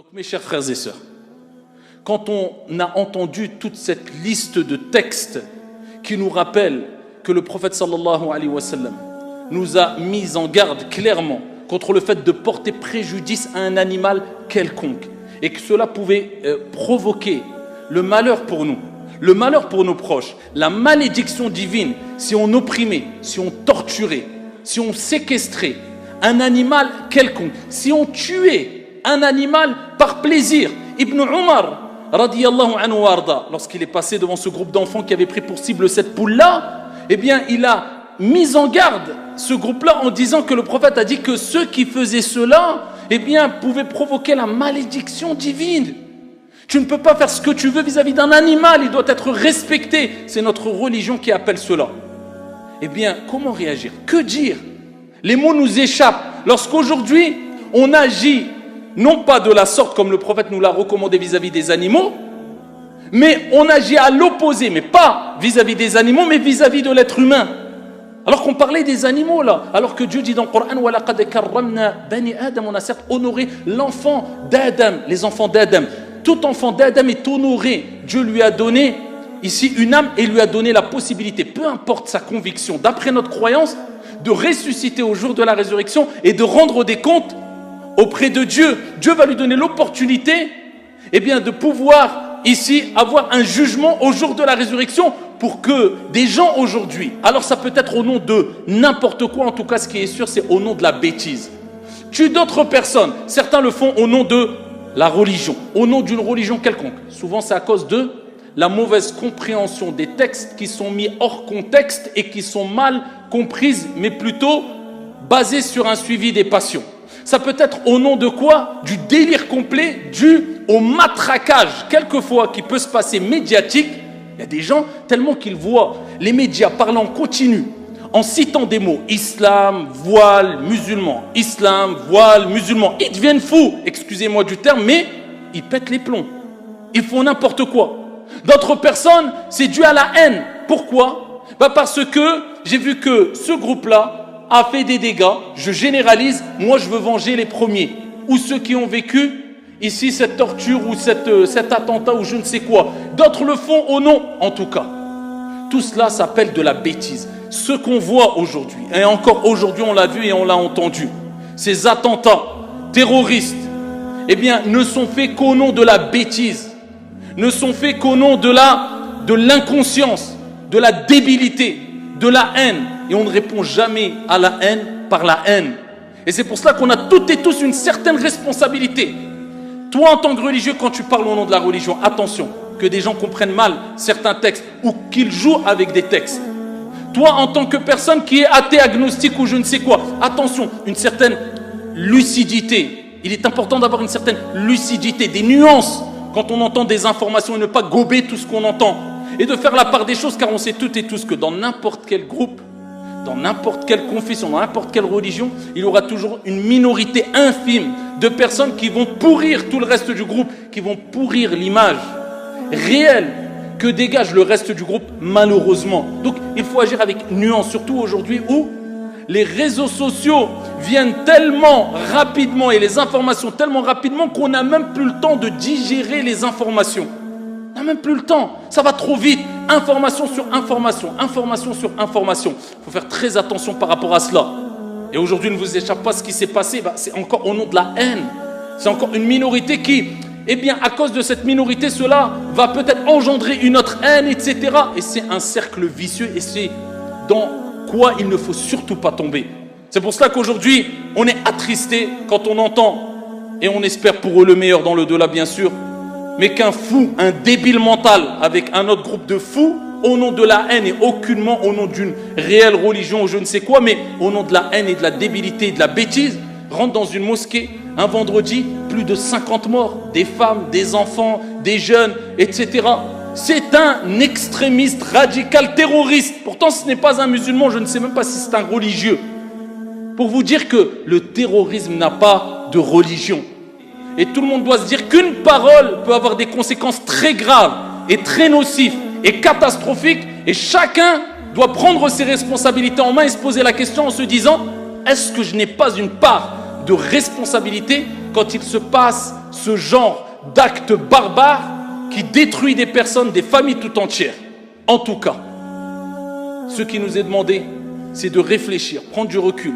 Donc mes chers frères et sœurs, quand on a entendu toute cette liste de textes qui nous rappellent que le prophète sallallahu alayhi wa sallam nous a mis en garde clairement contre le fait de porter préjudice à un animal quelconque et que cela pouvait provoquer le malheur pour nous, le malheur pour nos proches, la malédiction divine si on opprimait, si on torturait, si on séquestrait un animal quelconque, si on tuait un animal par plaisir. Ibn Umar radiyallahu anhu warda, lorsqu'il est passé devant ce groupe d'enfants qui avait pris pour cible cette poule-là, eh bien il a mis en garde ce groupe-là en disant que le prophète a dit que ceux qui faisaient cela, eh bien pouvaient provoquer la malédiction divine. Tu ne peux pas faire ce que tu veux vis-à-vis d'un animal, il doit être respecté. C'est notre religion qui appelle cela. Eh bien, comment réagir? Que dire? Les mots nous échappent. Lorsqu'aujourd'hui, on agit non pas de la sorte comme le prophète nous l'a recommandé vis-à-vis des animaux, mais on agit à l'opposé, mais pas vis-à-vis des animaux, mais vis-à-vis de l'être humain. Alors qu'on parlait des animaux là, alors que Dieu dit dans le Coran, وَلَقَدْ كَرَّمْنَا بَنِي آدَمَ, on a certes honoré l'enfant d'Adam, les enfants d'Adam. Tout enfant d'Adam est honoré. Dieu lui a donné ici une âme et lui a donné la possibilité, peu importe sa conviction, d'après notre croyance, de ressusciter au jour de la résurrection et de rendre des comptes auprès de Dieu. Dieu va lui donner l'opportunité, eh bien, de pouvoir ici avoir un jugement au jour de la résurrection pour que des gens aujourd'hui, alors ça peut être au nom de n'importe quoi, en tout cas ce qui est sûr c'est au nom de la bêtise, tuent d'autres personnes. Certains le font au nom de la religion, au nom d'une religion quelconque. Souvent c'est à cause de la mauvaise compréhension des textes qui sont mis hors contexte et qui sont mal comprises, mais plutôt basées sur un suivi des passions. Ça peut être au nom de quoi? Du délire complet dû au matraquage, quelquefois, qui peut se passer médiatique. Il y a des gens, tellement qu'ils voient les médias parler en continu, en citant des mots, islam, voile, musulman, islam, voile, musulman. Ils deviennent fous, excusez-moi du terme, mais ils pètent les plombs. Ils font n'importe quoi. D'autres personnes, c'est dû à la haine. Pourquoi? Parce que j'ai vu que ce groupe-là a fait des dégâts, je généralise, moi je veux venger les premiers, ou ceux qui ont vécu ici cette torture ou cet attentat ou je ne sais quoi. D'autres le font au nom, en tout cas. Tout cela s'appelle de la bêtise. Ce qu'on voit aujourd'hui, et encore aujourd'hui on l'a vu et on l'a entendu, ces attentats terroristes, eh bien ne sont faits qu'au nom de la bêtise, ne sont faits qu'au nom de l'inconscience, de la débilité, de la haine. Et on ne répond jamais à la haine par la haine. Et c'est pour cela qu'on a toutes et tous une certaine responsabilité. Toi, en tant que religieux, quand tu parles au nom de la religion, attention, que des gens comprennent mal certains textes ou qu'ils jouent avec des textes. Toi, en tant que personne qui est athée, agnostique ou je ne sais quoi, attention, une certaine lucidité. Il est important d'avoir une certaine lucidité, des nuances quand on entend des informations et ne pas gober tout ce qu'on entend. Et de faire la part des choses, car on sait toutes et tous que dans n'importe quel groupe, dans n'importe quelle confession, dans n'importe quelle religion, il y aura toujours une minorité infime de personnes qui vont pourrir tout le reste du groupe, qui vont pourrir l'image réelle que dégage le reste du groupe, malheureusement. Donc il faut agir avec nuance, surtout aujourd'hui où les réseaux sociaux viennent tellement rapidement et les informations tellement rapidement qu'on n'a même plus le temps de digérer les informations. On n'a même plus le temps, ça va trop vite, information sur information, information sur information. Il faut faire très attention par rapport à cela. Et aujourd'hui, ne vous échappe pas ce qui s'est passé, c'est encore au nom de la haine. C'est encore une minorité qui, eh bien, à cause de cette minorité, cela va peut-être engendrer une autre haine, etc. Et c'est un cercle vicieux et c'est dans quoi il ne faut surtout pas tomber. C'est pour cela qu'aujourd'hui, on est attristé quand on entend, et on espère pour eux le meilleur dans le delà, bien sûr, mais qu'un fou, un débile mental avec un autre groupe de fous, au nom de la haine et aucunement au nom d'une réelle religion ou je ne sais quoi, mais au nom de la haine et de la débilité et de la bêtise, rentre dans une mosquée un vendredi, plus de 50 morts, des femmes, des enfants, des jeunes, etc. C'est un extrémiste radical terroriste. Pourtant ce n'est pas un musulman, je ne sais même pas si c'est un religieux. Pour vous dire que le terrorisme n'a pas de religion. Et tout le monde doit se dire qu'une parole peut avoir des conséquences très graves et très nocives et catastrophiques. Et chacun doit prendre ses responsabilités en main et se poser la question en se disant: est-ce que je n'ai pas une part de responsabilité quand il se passe ce genre d'acte barbare qui détruit des personnes, des familles tout entières. En tout cas, ce qui nous est demandé, c'est de réfléchir, prendre du recul,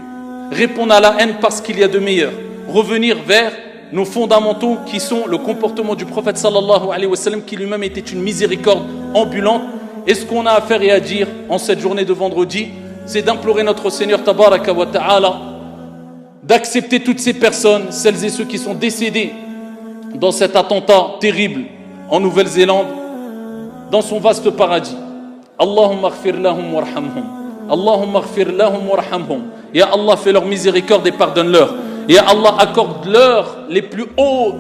répondre à la haine parce qu'il y a de meilleur, revenir vers nos fondamentaux qui sont le comportement du prophète sallallahu alayhi wa sallam, qui lui-même était une miséricorde ambulante. Et ce qu'on a à faire et à dire en cette journée de vendredi, c'est d'implorer notre Seigneur tabaraka wa ta'ala d'accepter toutes ces personnes, celles et ceux qui sont décédés dans cet attentat terrible en Nouvelle-Zélande, dans son vaste paradis. Allahumma ighfir lahum warhamhum. Allahumma ighfir lahum warhamhum. Ya Allah, fais leur miséricorde et pardonne-leur. Ya Allah, accorde-leur les plus hauts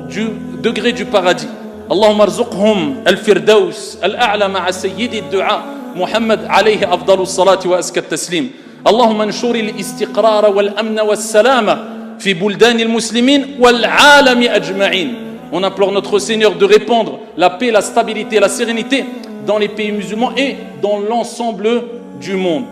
degrés du paradis. Allahumma arzuqhum al-firdaus al-a'la ma'a sayyidi ad-du'a Muhammad alayhi afdalus salati wa azka at-taslim. Allahumma anshur al-istiqrar wal-amn was-salama fi buldan al-muslimin wal-'alami ajma'in. On implore notre Seigneur de répandre la paix, la stabilité, la sérénité dans les pays musulmans et dans l'ensemble du monde.